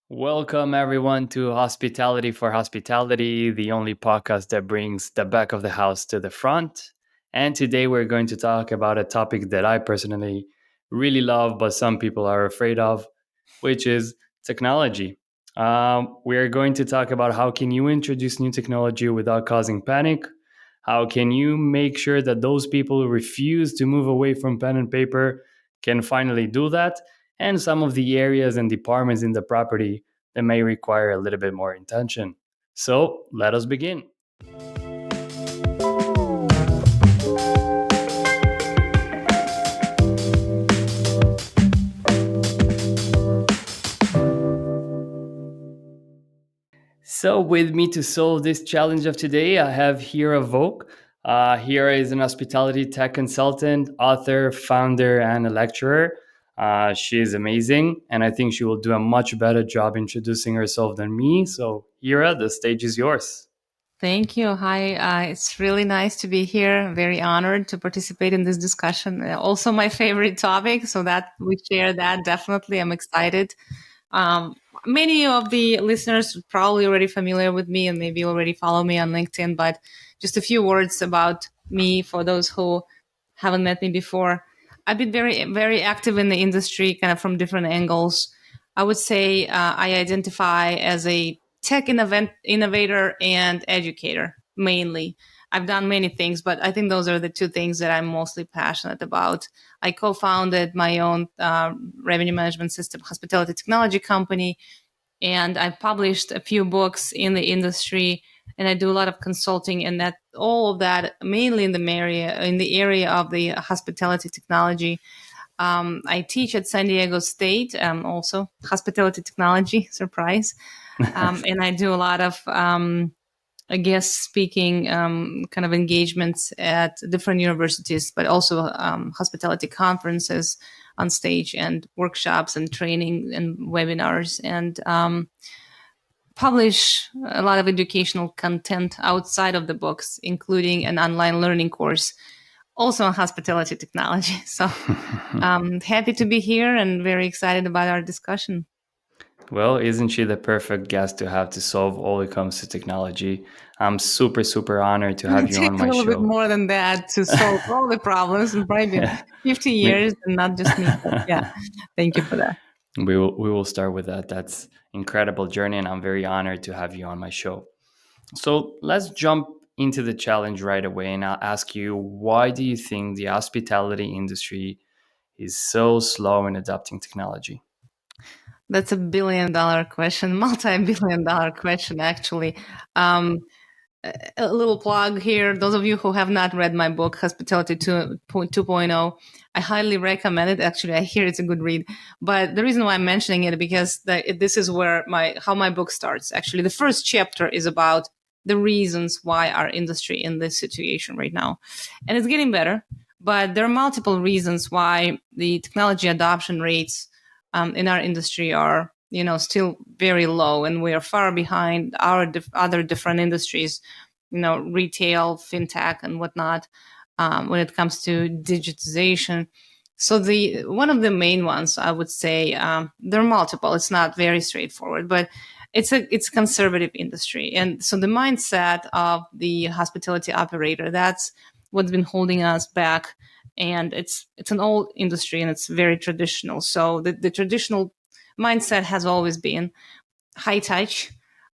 Welcome, everyone, to Hospitality for Hospitality, the only podcast that brings the back of the house to the front. And today we're going to talk about a topic that I personally really love, but some people are afraid of, which is technology. We're going to talk about how can you introduce new technology without causing panic? How can you make sure that those people who refuse to move away from pen and paper can finally do that? And some of the areas and departments in the property that may require a little bit more intention. So let us begin. So, with me to solve this challenge of today, I have Ira Vouk. Ira is an hospitality tech consultant, author, founder, and a lecturer. She is amazing, and I think she will do a much better job introducing herself than me. So, Ira, the stage is yours. Thank you. Hi. It's really nice to be here. Very honored to participate in this discussion. Also, my favorite topic. So that we share that definitely. I'm excited. Um, Many of the listeners are probably already familiar with me and maybe already follow me on LinkedIn, but just a few words about me for those who haven't met me before. I've been very active in the industry, kind of from different angles. I would say I identify as a tech innovator and educator mainly. I've done many things, but I think those are the two things that I'm mostly passionate about. I co-founded my own revenue management system, hospitality technology company, and I've published a few books in the industry, and I do a lot of consulting, and that all of that mainly in the area of the hospitality technology. I teach at San Diego State, also hospitality technology, surprise. And I do a lot of guest speaking kind of engagements at different universities, but also hospitality conferences on stage and workshops and training and webinars, and publish a lot of educational content outside of the books, including an online learning course also on hospitality technology. So happy to be here and very excited about our discussion. Well, isn't she the perfect guest to have to solve all it comes to technology? I'm super, super honored to have It you on takes a my little bit show. more than that to solve all the problems, and probably Yeah. 50 Me- years and not just me. But yeah, thank you for that. we will start with that. That's incredible journey, and I'm very honored to have you on my show. So let's jump into the challenge right away, and I'll ask you, why do you think the hospitality industry is so slow in adopting technology? That's a $1 billion question, multi-billion-dollar question, actually. Um, a little plug here. Those of you who have not read my book, Hospitality 2.0, I highly recommend it. Actually, I hear it's a good read. But the reason why I'm mentioning it because this is where how my book starts. Actually, the first chapter is about the reasons why our industry in this situation right now, and it's getting better. But there are multiple reasons why the technology adoption rates in our industry are, still very low, and we are far behind our other different industries, retail, fintech, and whatnot, when it comes to digitization. So the one of the main ones, I would say, there are multiple. It's not very straightforward, but it's a conservative industry, and so the mindset of the hospitality operator, that's what's been holding us back. And it's an old industry, and it's very traditional. So the traditional mindset has always been high touch,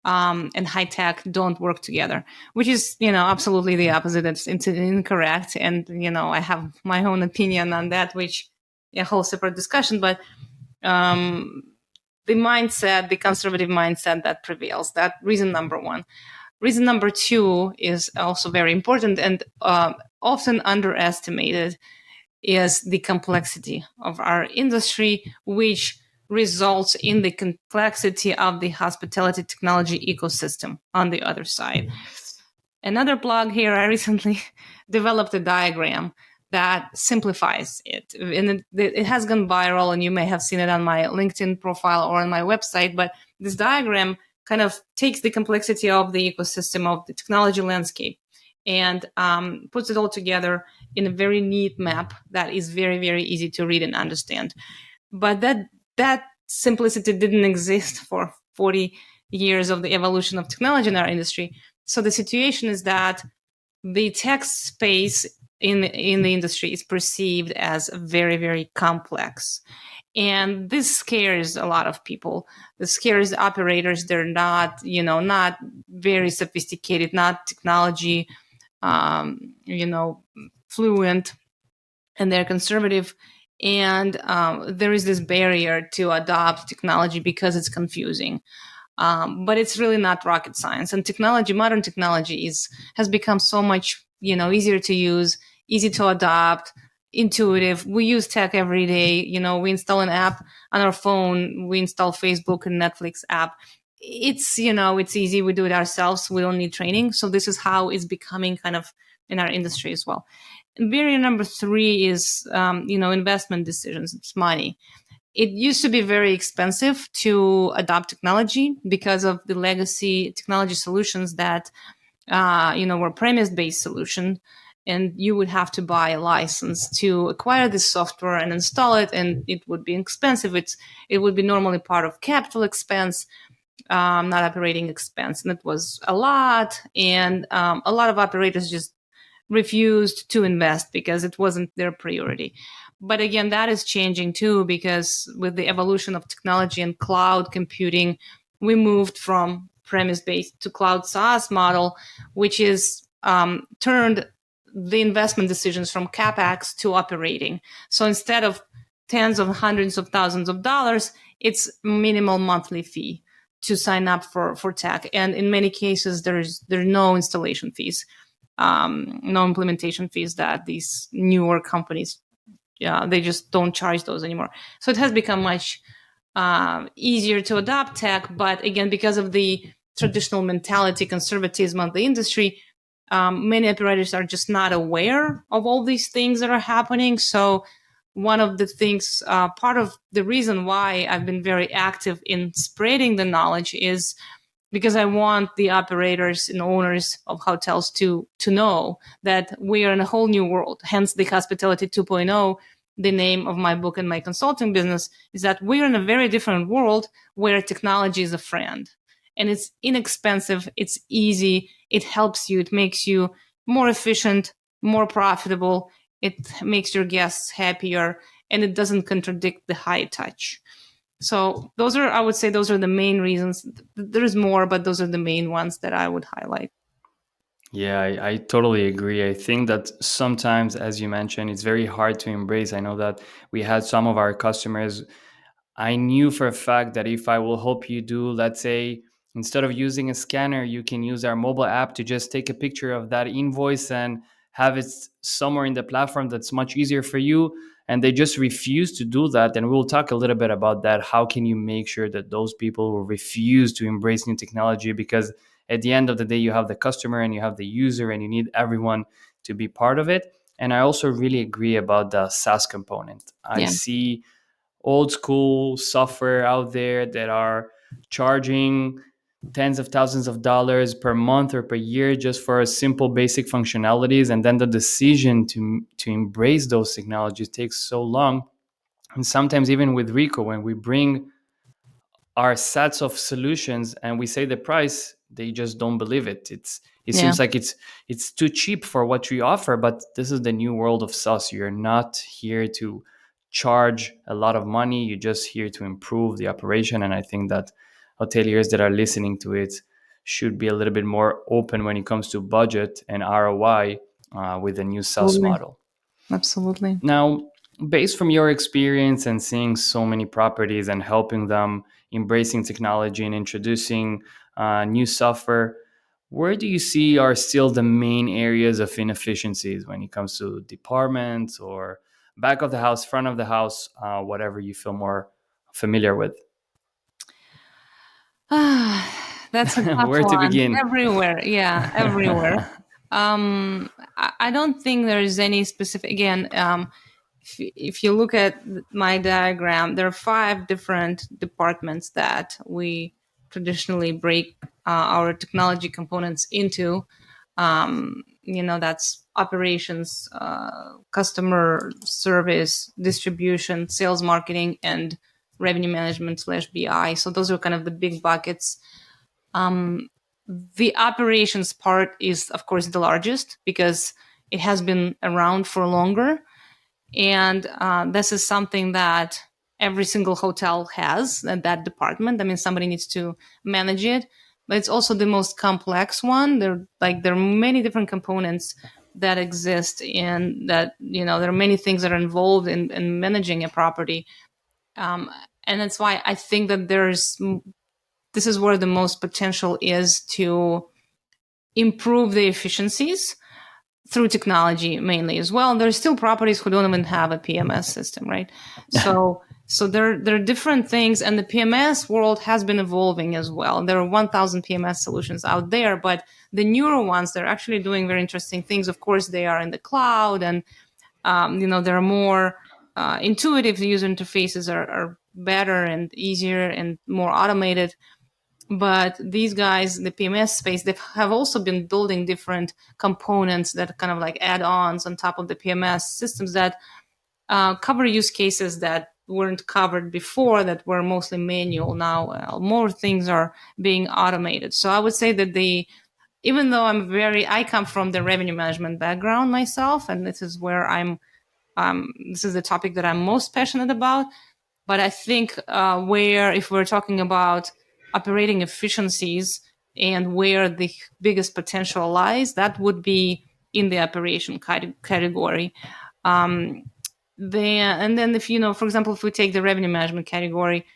and high tech don't work together, which is, absolutely the opposite. It's incorrect. And, I have my own opinion on that, which a whole separate discussion. But um, the conservative mindset that prevails, that reason number one. Reason number two is also very important and often underestimated, is the complexity of our industry, which results in the complexity of the hospitality technology ecosystem on the other side. Another blog here, I recently developed a diagram that simplifies it. And it has gone viral, and you may have seen it on my LinkedIn profile or on my website. But this diagram kind of takes the complexity of the ecosystem of the technology landscape and puts it all together in a very neat map that is very, very easy to read and understand. But that simplicity didn't exist for 40 years of the evolution of technology in our industry. So the situation is that the tech space in the industry is perceived as very, very complex. And this scares a lot of people. This scares operators. They're not, not very sophisticated, not technology, fluent, and they're conservative. And there is this barrier to adopt technology because it's confusing. But it's really not rocket science. And technology, modern technology, has become so much easier to use, easy to adopt, intuitive. We use tech every day. We install an app on our phone. We install Facebook and Netflix app. It's easy. We do it ourselves. We don't need training. So this is how it's becoming kind of in our industry as well. And barrier number 3 is investment decisions. It's money. It used to be very expensive to adopt technology because of the legacy technology solutions that were premise-based solution, and you would have to buy a license to acquire this software and install it, and it would be expensive. It would be normally part of capital expense, not operating expense, and it was a lot. And a lot of operators just refused to invest because it wasn't their priority. But again, that is changing too, because with the evolution of technology and cloud computing, we moved from premise-based to cloud SaaS model, which is turned the investment decisions from capex to operating. So instead of tens of hundreds of thousands of dollars, it's minimal monthly fee to sign up for tech. And in many cases, there's no installation fees, no implementation fees that these newer companies, they just don't charge those anymore. So it has become much easier to adopt tech. But again, because of the traditional mentality, conservatism of the industry, many operators are just not aware of all these things that are happening. So one of the things, part of the reason why I've been very active in spreading the knowledge is because I want the operators and owners of hotels to know that we are in a whole new world. Hence the Hospitality 2.0, the name of my book and my consulting business, is that we're in a very different world where technology is a friend. And it's inexpensive, it's easy, it helps you, it makes you more efficient, more profitable, it makes your guests happier, and it doesn't contradict the high touch. So I would say those are the main reasons. There's more, but those are the main ones that I would highlight. Yeah, I totally agree. I think that sometimes, as you mentioned, it's very hard to embrace. I know that we had some of our customers. I knew for a fact that if I will help you do, let's say, instead of using a scanner, you can use our mobile app to just take a picture of that invoice and have it somewhere in the platform that's much easier for you. And they just refuse to do that. And we'll talk a little bit about that. How can you make sure that those people will refuse to embrace new technology? Because at the end of the day, you have the customer and you have the user, and you need everyone to be part of it. And I also really agree about the SaaS component. I Yeah. see old school software out there that are charging tens of thousands of dollars per month or per year just for simple basic functionalities, and then the decision to embrace those technologies takes so long. And sometimes even with Reeco, when we bring our sets of solutions and we say the price, they just don't believe it. It Yeah. seems like it's too cheap for what we offer. But this is the new world of SaaS. You're not here to charge a lot of money. You're just here to improve the operation. And I think that hoteliers that are listening to it should be a little bit more open when it comes to budget and ROI with the new SaaS Absolutely. model. Absolutely. Now, based from your experience and seeing so many properties and helping them embracing technology and introducing new software, where do you see are still the main areas of inefficiencies when it comes to departments or back of the house, front of the house, whatever you feel more familiar with? That's a tough Where to one. begin? Everywhere. Yeah, everywhere. I don't think there's any specific. Again, if you look at my diagram, there are 5 different departments that we traditionally break our technology components into. That's operations, customer service, distribution, sales, marketing, and revenue management / BI. So those are kind of the big buckets. The operations part is, of course, the largest because it has been around for longer. And this is something that every single hotel has, that department. I mean, somebody needs to manage it, but it's also the most complex one. There are many different components that exist in that, there are many things that are involved in managing a property. And that's why I think that this is where the most potential is to improve the efficiencies through technology mainly as well. And there's still properties who don't even have a PMS system, right? So there are different things, and the PMS world has been evolving as well. There are 1,000 PMS solutions out there, but the newer ones, they're actually doing very interesting things. Of course, they are in the cloud, and there are more intuitive user interfaces are better and easier and more automated. But these guys in the PMS space, they have also been building different components that kind of like add-ons on top of the PMS systems that cover use cases that weren't covered before, that were mostly manual. Now more things are being automated. So I would say that even though I come from the revenue management background myself, and this is where this is the topic that I'm most passionate about. But I think if we're talking about operating efficiencies and where the biggest potential lies, that would be in the operation category. And then if, for example, if we take the revenue management category,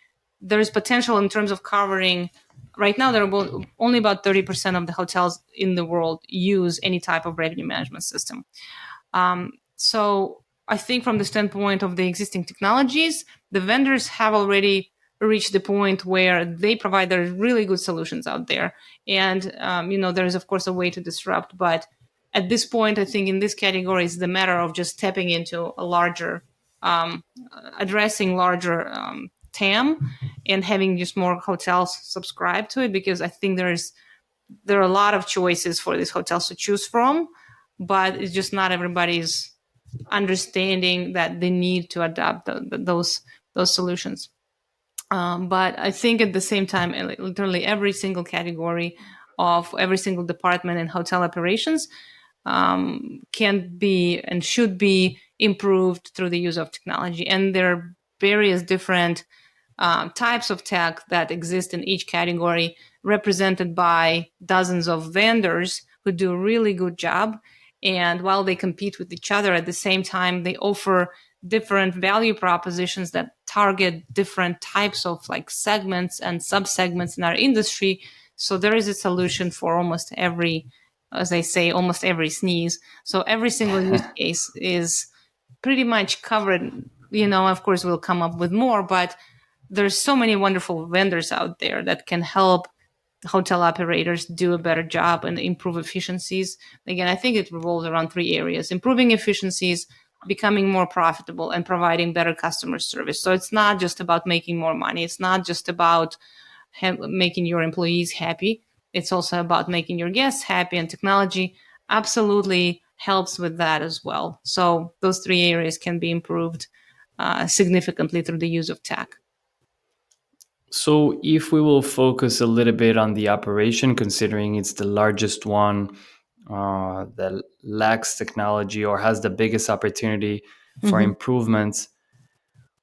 there is potential in terms of covering. Right now, there are only about 30% of the hotels in the world use any type of revenue management system. So I think from the standpoint of the existing technologies, the vendors have already reached the point where they provide their really good solutions out there. And, there is, of course, a way to disrupt. But at this point, I think in this category, it's the matter of just stepping into a larger, addressing larger TAM and having just more hotels subscribe to it, because I think there are a lot of choices for these hotels to choose from, but it's just not everybody's understanding that they need to adapt those solutions. But I think at the same time, literally every single category of every single department in hotel operations can be and should be improved through the use of technology. And there are various different types of tech that exist in each category, represented by dozens of vendors who do a really good job. And while they compete with each other, at the same time, they offer different value propositions that target different types of segments and subsegments in our industry. So there is a solution for almost every, as I say, almost every sneeze. So every single use case is pretty much covered. Of course, we'll come up with more, but there's so many wonderful vendors out there that can help hotel operators do a better job and improve efficiencies. Again, I think it revolves around 3 areas: improving efficiencies, becoming more profitable, and providing better customer service. So it's not just about making more money. It's not just about making your employees happy. It's also about making your guests happy, and technology absolutely helps with that as well. So those 3 areas can be improved significantly through the use of tech. So if we will focus a little bit on the operation, considering it's the largest one that lacks technology or has the biggest opportunity for improvements,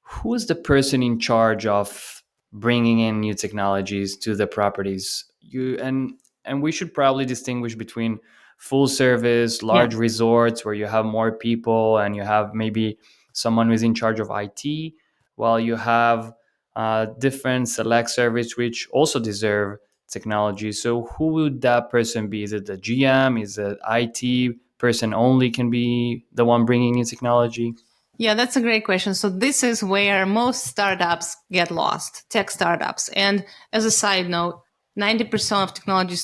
who is the person in charge of bringing in new technologies to the properties? And we should probably distinguish between full service, large resorts where you have more people and you have maybe someone who's in charge of IT, while you have different select service which also deserve technology. So who would that person be? Is it the GM? Is it IT person only can be the one bringing new technology? Yeah, that's a great question. So this is where most startups get lost, tech startups. And as a side note, 90% of technology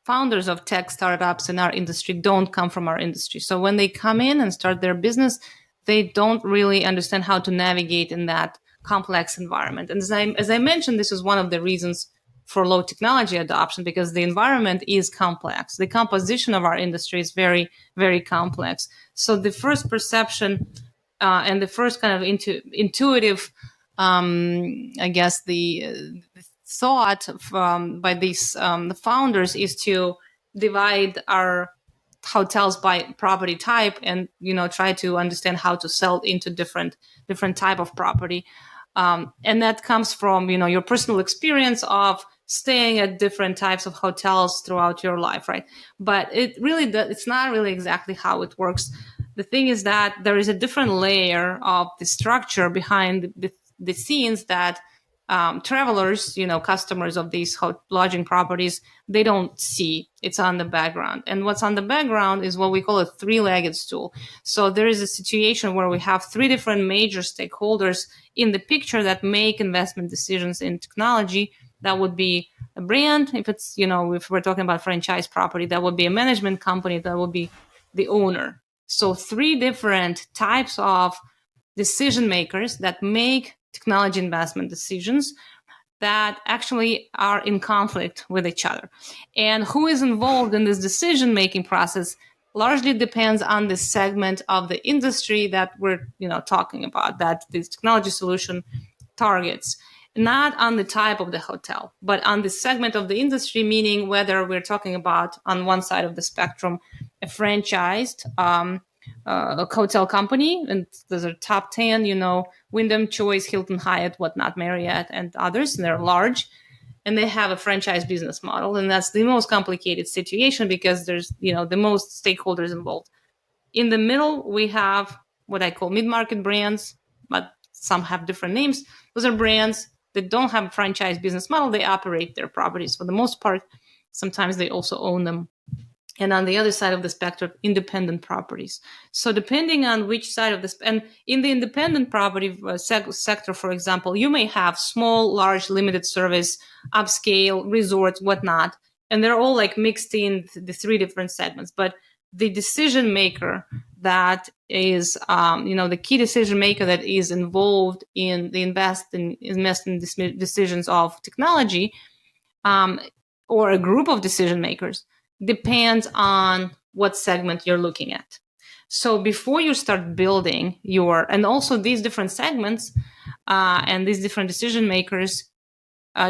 founders of tech startups in our industry don't come from our industry. So when they come in and start their business, they don't really understand how to navigate in that complex environment. And as I mentioned, this is one of the reasons for low technology adoption, because the environment is complex. The composition of our industry is very, very complex. So the first perception and the first kind of intuitive I guess the thought by these the founders is to divide our hotels by property type, and try to understand how to sell into different type of property. And that comes from your personal experience of staying at different types of hotels throughout your life, right? But it's not really exactly how it works. The thing is that there is a different layer of the structure behind the scenes that travelers, customers of these lodging properties, they don't see. It's on the background. And what's on the background is what we call a three-legged stool. So there is a situation where we have three different major stakeholders in the picture that make investment decisions in technology. That would be a brand. If it's, if we're talking about franchise property, that would be a management company. That would be the owner. So three different types of decision makers that make technology investment decisions that actually are in conflict with each other. And who is involved in this decision making process largely depends on the segment of the industry that we're talking about, that this technology solution targets, not on the type of the hotel, but on the segment of the industry, meaning whether we're talking about on one side of the spectrum a franchised a hotel company, and those are top 10, Wyndham, Choice, Hilton, Hyatt, whatnot, Marriott, and others, and they're large, and they have a franchise business model, and that's the most complicated situation because there's the most stakeholders involved. In the middle, we have what I call mid-market brands, but some have different names. Those are brands that don't have a franchise business model. They operate their properties for the most part. Sometimes they also own them. And on the other side of the spectrum, independent properties. So depending on which side of this, and in the independent property sector, for example, you may have small, large, limited service, upscale, resorts, whatnot, and they're all like mixed in the three different segments. But the decision maker that is, the key decision maker that is involved in the investment decisions of technology, or a group of decision makers, depends on what segment you're looking at. So before you start building and also these different segments and these different decision makers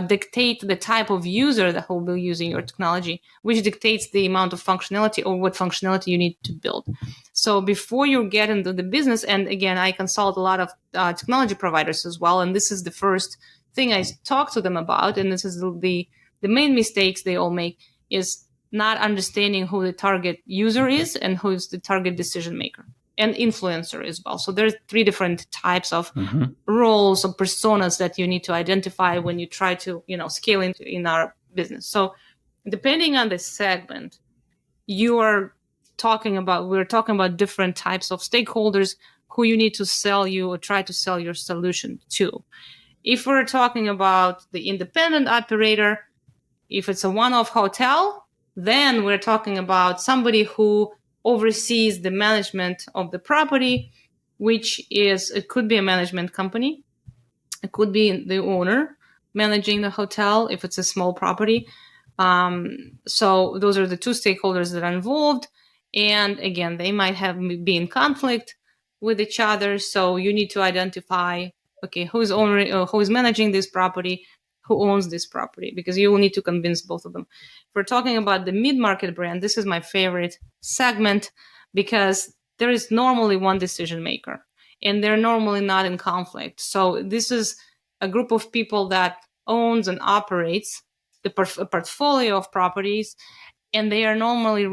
dictate the type of user that will be using your technology, which dictates the amount of functionality or what functionality you need to build. So before you get into the business, and again, I consult a lot of technology providers as well, and this is the first thing I talk to them about, and this is the main mistakes they all make is not understanding who the target user is and who's the target decision maker and influencer as well. So there's three different types of roles or personas that you need to identify when you try to, scale in our business. So depending on the segment, we're talking about different types of stakeholders who you need to sell you or try to sell your solution to. If we're talking about the independent operator, if it's a one-off hotel, then we're talking about somebody who oversees the management of the property, it could be a management company. It could be the owner managing the hotel if it's a small property. So those are the two stakeholders that are involved. And again, they might be in conflict with each other. So you need to identify, okay, who is managing this property, who owns this property, because you will need to convince both of them. If we're talking about the mid-market brand, this is my favorite segment because there is normally one decision maker and they're normally not in conflict. So this is a group of people that owns and operates a portfolio of properties, and they are normally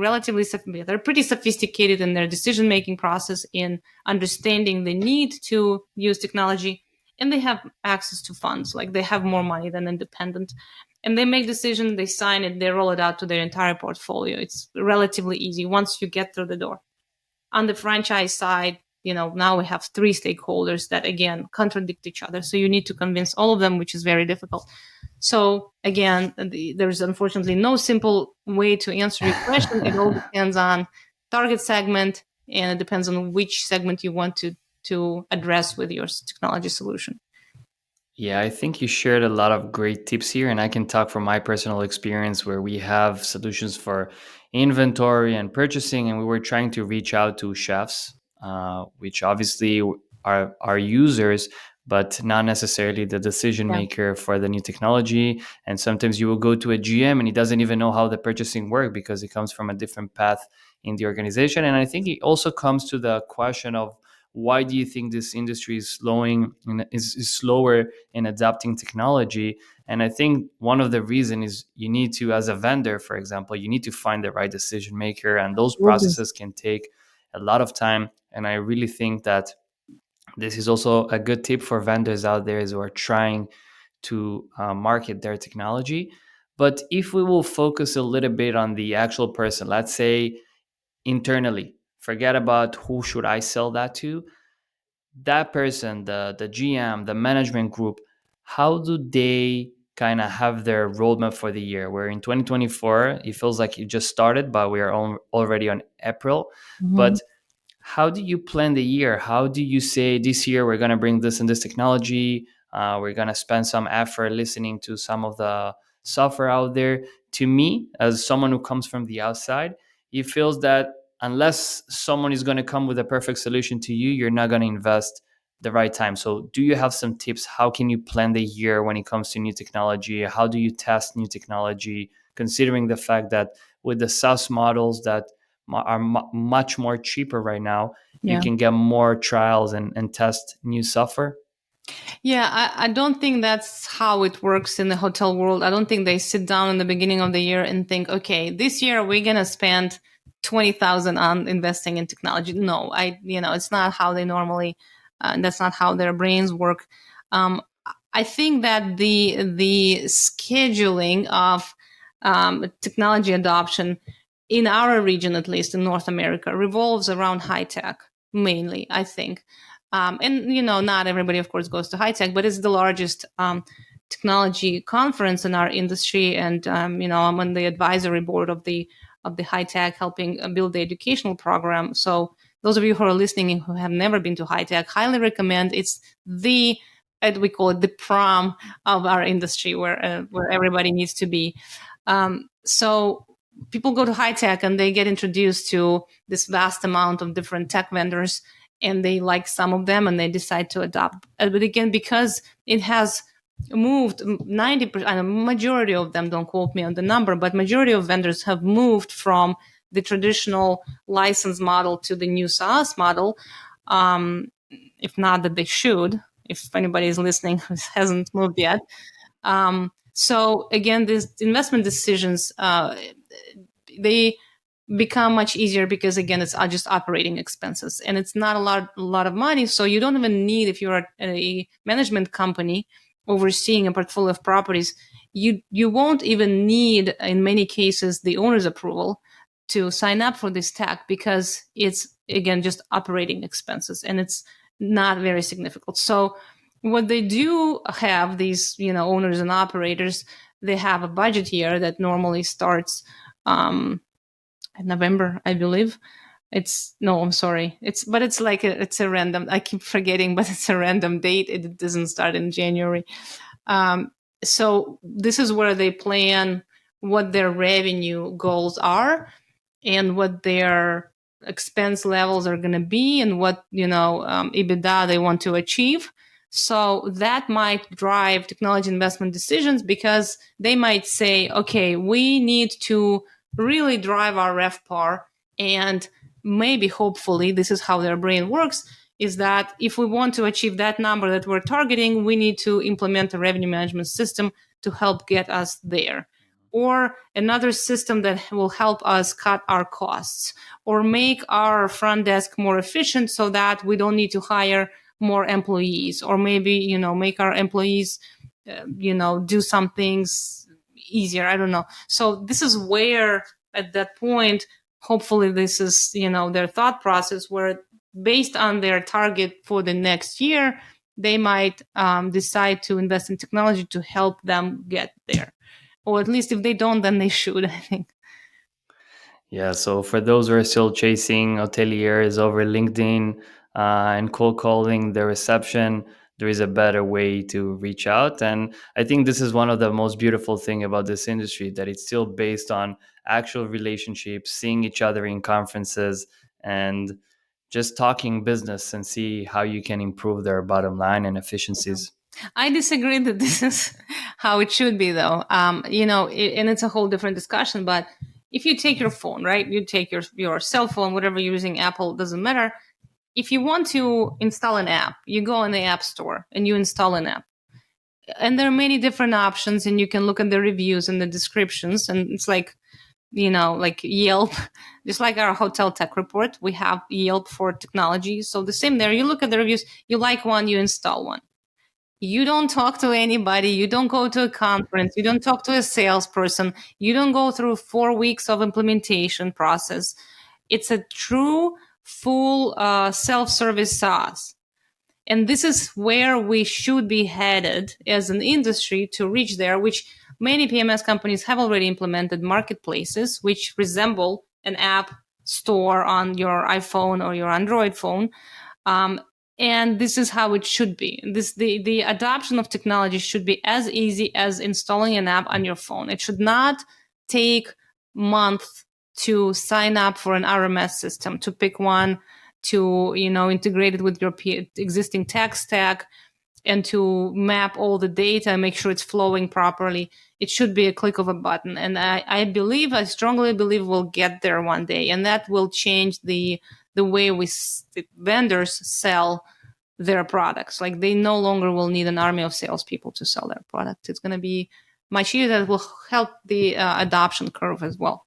they're pretty sophisticated in their decision-making process in understanding the need to use technology, and they have access to funds. Like they have more money than independent, and they make decisions, they sign it, they roll it out to their entire portfolio. It's relatively easy once you get through the door. On the franchise side, now we have three stakeholders that again contradict each other. So you need to convince all of them, which is very difficult. So again, there's unfortunately no simple way to answer your question. It all depends on target segment, and it depends on which segment you want to address with your technology solution. Yeah, I think you shared a lot of great tips here, and I can talk from my personal experience where we have solutions for inventory and purchasing, and we were trying to reach out to chefs, which obviously are our users, but not necessarily the decision Yeah. maker for the new technology. And sometimes you will go to a GM and he doesn't even know how the purchasing work because it comes from a different path in the organization. And I think it also comes to the question of why do you think this industry is is slower in adapting technology? And I think one of the reasons is you need to, as a vendor, for example, you need to find the right decision maker, and those Absolutely. processes can take a lot of time. And I really think that this is also a good tip for vendors out there who are trying to market their technology. But if we will focus a little bit on the actual person, let's say internally, forget about who should I sell that to, that person, the GM, the management group, how do they kind of have their roadmap for the year? We're in 2024. It feels like it just started, but we are already on April. Mhm. But how do you plan the year? How do you say this year we're going to bring this and this technology? We're going to spend some effort listening to some of the software out there. To me, as someone who comes from the outside, it feels that unless someone is going to come with a perfect solution to you, you're not going to invest the right time. So, do you have some tips? How can you plan the year when it comes to new technology? How do you test new technology, considering the fact that with the SaaS models that are much more cheaper right now, you Yeah. can get more trials and test new software? Yeah, I don't think that's how it works in the hotel world. I don't think they sit down in the beginning of the year and think, okay, this year we're gonna spend 20,000 on investing in technology. No, it's not how they normally. That's not how their brains work. Um, I think that the scheduling of technology adoption in our region, at least in North America, revolves around high tech mainly. I think and not everybody, of course, goes to high tech, but it's the largest technology conference in our industry. And I'm on the advisory board of the high tech, helping build the educational program. So those of you who are listening and who have never been to high tech, highly recommend. It's the we call it the prom of our industry, where everybody needs to be. So people go to high tech and they get introduced to this vast amount of different tech vendors, and they like some of them and they decide to adopt. But again, because it has moved 90%, majority of them, don't quote me on the number, but majority of vendors have moved from the traditional license model to the new SaaS model. If not that they should, if anybody is listening who hasn't moved yet. So again, these investment decisions, they become much easier because again it's just operating expenses and it's not a lot of money, so you don't even need, if you're a management company overseeing a portfolio of properties, you won't even need in many cases the owner's approval to sign up for this tech, because it's again just operating expenses and it's not very significant. So what they do have, these owners and operators, they have a budget year that normally starts in November, I believe. It's no, I'm sorry. It's like it's a random. I keep forgetting, but it's a random date. It doesn't start in January. Um, so this is where they plan what their revenue goals are and what their expense levels are going to be and what EBITDA they want to achieve. So that might drive technology investment decisions, because they might say, okay, we need to really drive our RevPAR, and maybe hopefully this is how their brain works, is that if we want to achieve that number that we're targeting, we need to implement a revenue management system to help get us there, or another system that will help us cut our costs or make our front desk more efficient so that we don't need to hire more employees, or maybe make our employees do some things easier. I don't know. So this is where, at that point, hopefully this is their thought process, where based on their target for the next year, they might decide to invest in technology to help them get there, or at least if they don't, then they should. I think. Yeah, so for those who are still chasing hoteliers over LinkedIn and cold calling the reception, there is a better way to reach out. And I think this is one of the most beautiful thing about this industry, that it's still based on actual relationships, seeing each other in conferences, and just talking business and see how you can improve their bottom line and efficiencies. I disagree that this is how it should be, though. And it's a whole different discussion. But if you take your phone, right? You take your cell phone, whatever you're using, Apple, doesn't matter. If you want to install an app, you go in the App Store and you install an app. And there are many different options, and you can look at the reviews and the descriptions. And it's like, like Yelp, just like our hotel tech report, we have Yelp for technology. So the same there. You look at the reviews, you like one, you install one. You don't talk to anybody. You don't go to a conference. You don't talk to a salesperson. You don't go through 4 weeks of implementation process. It's a true, full self-service SaaS. And this is where we should be headed as an industry to reach there, which many PMS companies have already implemented marketplaces, which resemble an app store on your iPhone or your Android phone. And this is how it should be. The adoption of technology should be as easy as installing an app on your phone. It should not take months to sign up for an RMS system, to pick one, to integrate it with your existing tech stack, and to map all the data and make sure it's flowing properly. It should be a click of a button. And I strongly believe we'll get there one day, and that will change the way the vendors sell their products. Like, they no longer will need an army of salespeople to sell their product. It's going to be much easier. That will help the adoption curve as well.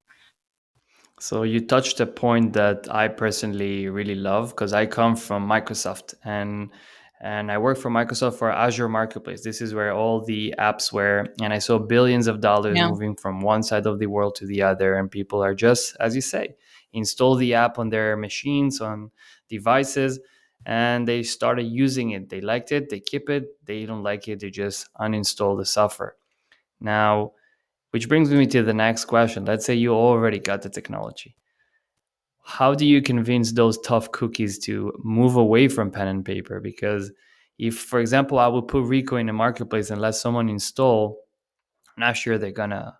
So you touched a point that I personally really love, because I come from Microsoft, and I work for Microsoft for Azure Marketplace. This is where all the apps were, and I saw billions of dollars Yeah. moving from one side of the world to the other, and people are just, as you say, install the app on their machines, on devices, and they started using it. They liked it, they keep it. They don't like it, they just uninstall the software. Now, which brings me to the next question. Let's say you already got the technology. How do you convince those tough cookies to move away from pen and paper? Because if, for example, I will put Reeco in a marketplace and let someone install, I'm not sure they're going to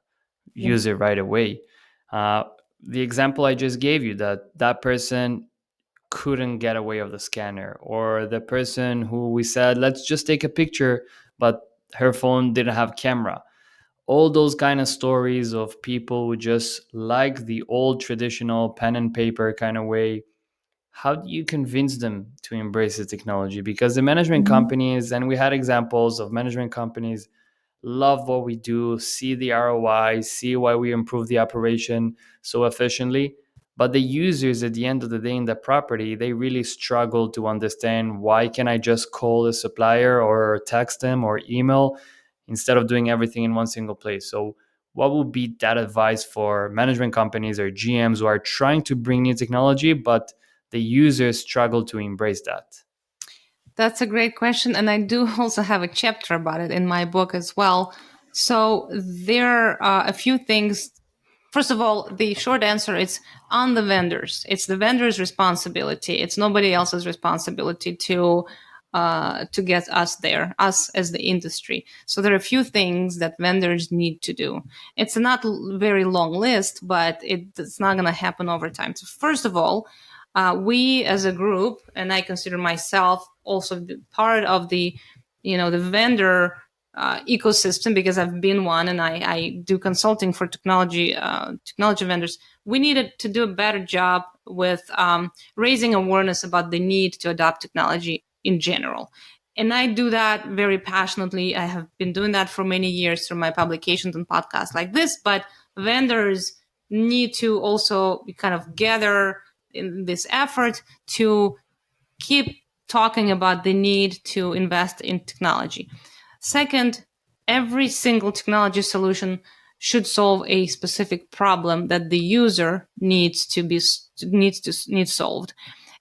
use it right away. Uh, the example I just gave you, that person couldn't get away of the scanner, or the person who we said, let's just take a picture, but her phone didn't have camera. All those kind of stories of people who just like the old traditional pen and paper kind of way. How do you convince them to embrace the technology? Because the management companies, and we had examples of management companies, love what we do, see the ROI, see why we improve the operation so efficiently. But the users at the end of the day in the property, they really struggle to understand, why can I just call a supplier or text them or email instead of doing everything in one single place? So what would be that advice for management companies or GMs who are trying to bring new technology, but the users struggle to embrace that? That's a great question. And I do also have a chapter about it in my book as well. So there are a few things. First of all, the short answer is on the vendors. It's the vendor's responsibility. It's nobody else's responsibility to get us there, us as the industry. So there are a few things that vendors need to do. It's not a very long list, but it's not going to happen over time. So first of all, we as a group, and I consider myself also part of the vendor ecosystem, because I've been one, and I do consulting for technology vendors. We needed to do a better job with raising awareness about the need to adopt technology in general. And I do that very passionately. I have been doing that for many years through my publications and podcasts like this, but vendors need to also kind of gather in this effort to keep talking about the need to invest in technology. Second, every single technology solution should solve a specific problem that the user needs solved.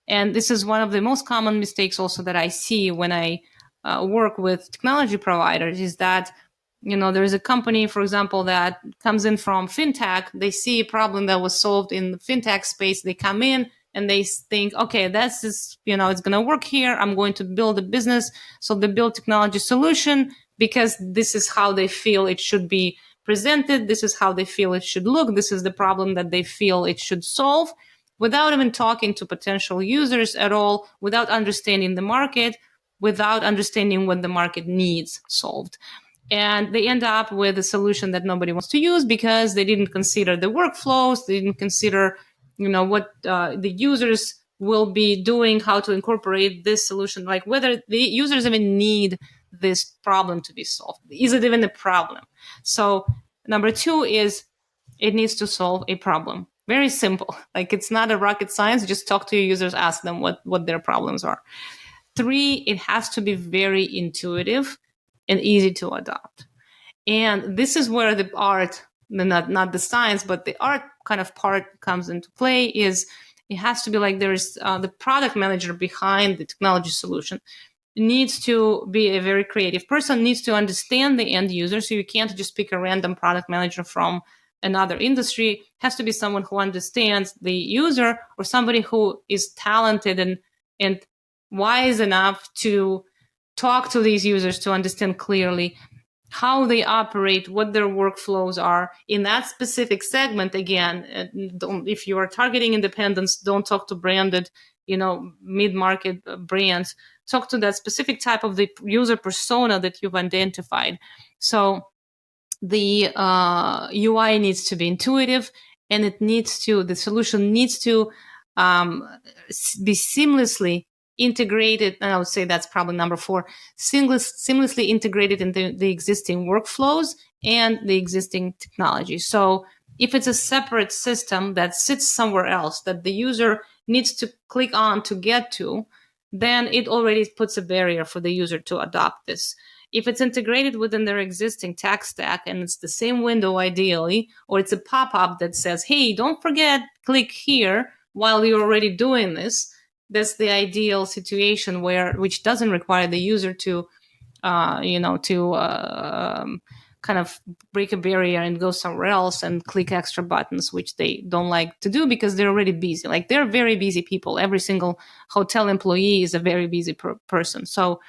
And this is one of the most common mistakes also that I see when I work with technology providers, is that there is a company, for example, that comes in from fintech. They see a problem that was solved in the fintech space. They come in and they think, okay, that's just, it's going to work here. I'm going to build a business. So they build technology solution because this is how they feel it should be presented. This is how they feel it should look. This is the problem that they feel it should solve. without even talking to potential users at all, without understanding the market, without understanding what the market needs solved. And they end up with a solution that nobody wants to use because they didn't consider the workflows, they didn't consider, what the users will be doing, how to incorporate this solution, like whether the users even need this problem to be solved. Is it even a problem? So number two is it needs to solve a problem. Very simple. Like it's not a rocket science. Just talk to your users, ask them what their problems are. Three, it has to be very intuitive and easy to adopt. And this is where the art, not the science, but the art kind of part comes into play. Is it has to be like there's the product manager behind the technology solution needs to be a very creative person, needs to understand the end user. So you can't just pick a random product manager from another industry. It has to be someone who understands the user, or somebody who is talented and wise enough to talk to these users to understand clearly how they operate, what their workflows are in that specific segment. Again, if you are targeting independents, don't talk to branded, mid-market brands. Talk to that specific type of the user persona that you've identified. So the UI needs to be intuitive, and the solution needs to be seamlessly integrated. And I would say that's probably number four, seamlessly integrated into the existing workflows and the existing technology. So if it's a separate system that sits somewhere else that the user needs to click on to get to, then it already puts a barrier for the user to adopt this. If it's integrated within their existing tech stack and it's the same window ideally, or it's a pop-up that says, hey, don't forget, click here while you're already doing this, that's the ideal situation which doesn't require the user to, kind of break a barrier and go somewhere else and click extra buttons, which they don't like to do because they're already busy. Like they're very busy people. Every single hotel employee is a very busy person. So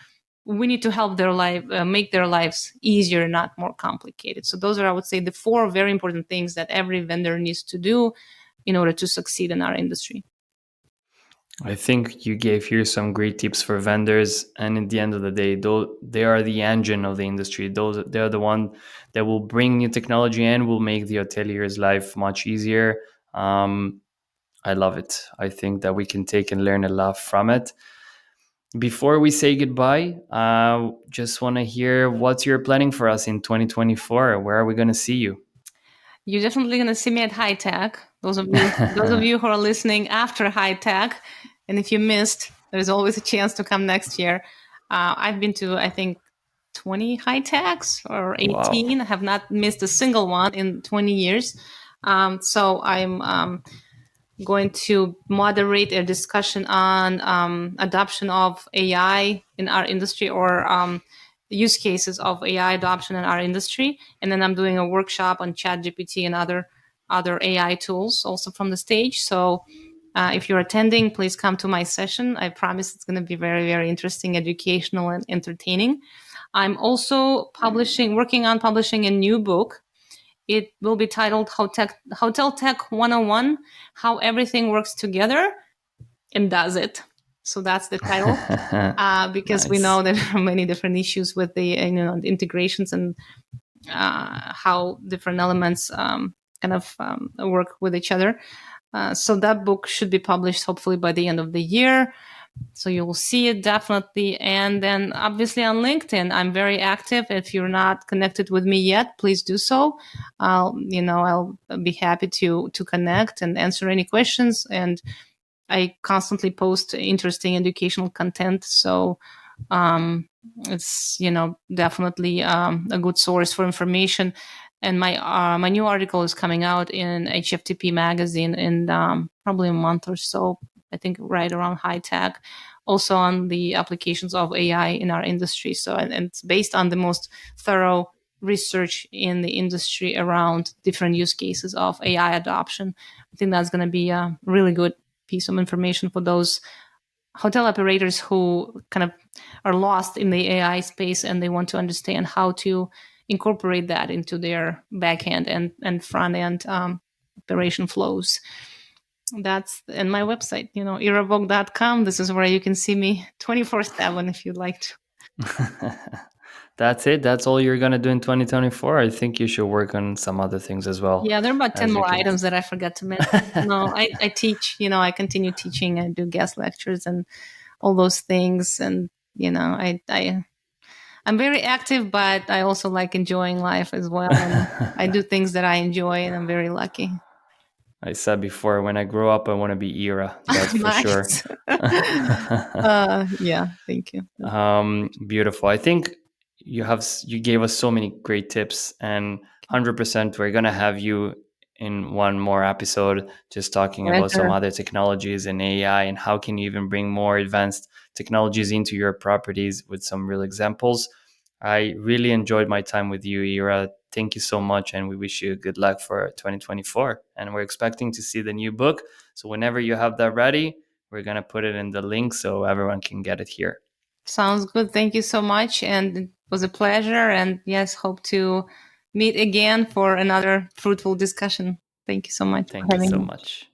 we need to help their life, make their lives easier, not more complicated. So those are, I would say, the four very important things that every vendor needs to do in order to succeed in our industry. I think you gave here some great tips for vendors, and at the end of the day, they are the engine of the industry. They're the one that will bring new technology and will make the hotelier's life much easier. I love it. I think that we can take and learn a lot from it. Before we say goodbye, just want to hear what's your planning for us in 2024. Where are we going to see you? You're definitely going to see me at High Tech. Those of you who are listening after High Tech, and if you missed, there's always a chance to come next year. I've been to, I think, 20 High Techs or 18. Wow. I have not missed a single one in 20 years. So I'm going to moderate a discussion on adoption of AI in our industry, or use cases of AI adoption in our industry. And then I'm doing a workshop on ChatGPT and other AI tools also from the stage. So if you're attending, please come to my session. I promise it's going to be very, very interesting, educational, and entertaining. I'm also working on publishing a new book. It will be titled Hotel Tech 101, How Everything Works Together and Does It. So that's the title, because we know that there are many different issues with the integrations and how different elements work with each other. So that book should be published hopefully by the end of the year. So you will see it definitely. And then obviously on LinkedIn, I'm very active. If you're not connected with me yet, please do so. I'll be happy to connect and answer any questions. And I constantly post interesting educational content. So it's, definitely a good source for information. And my new article is coming out in HFTP magazine in probably a month or so. I think right around High Tech, also on the applications of AI in our industry. So, and it's based on the most thorough research in the industry around different use cases of AI adoption. I think that's going to be a really good piece of information for those hotel operators who kind of are lost in the AI space and they want to understand how to incorporate that into their backend and front end operation flows. That's and my website, iravouk.com. This is where you can see me 24/7 if you'd like to. That's it. That's all you're gonna do in 2024. I think you should work on some other things as well, Yeah, there are about 10 as you more can. items that I forgot to mention. No, I teach, I continue teaching. I do guest lectures and all those things. And, I'm very active, but I also like enjoying life as well. And I do things that I enjoy, and I'm very lucky. I said before, when I grow up, I want to be Ira. That's for sure. Nice. Yeah, thank you. Beautiful. I think you gave us so many great tips, and 100% we're gonna have you in one more episode, just talking about some Pleasure. other technologies and AI, and how can you even bring more advanced technologies into your properties with some real examples. I really enjoyed my time with you, Ira. Thank you so much, and we wish you good luck for 2024. And we're expecting to see the new book. So whenever you have that ready, we're gonna put it in the link so everyone can get it here. Sounds good. Thank you so much. And it was a pleasure. And yes, hope to meet again for another fruitful discussion. Thank you so much for Thank you having so me. much.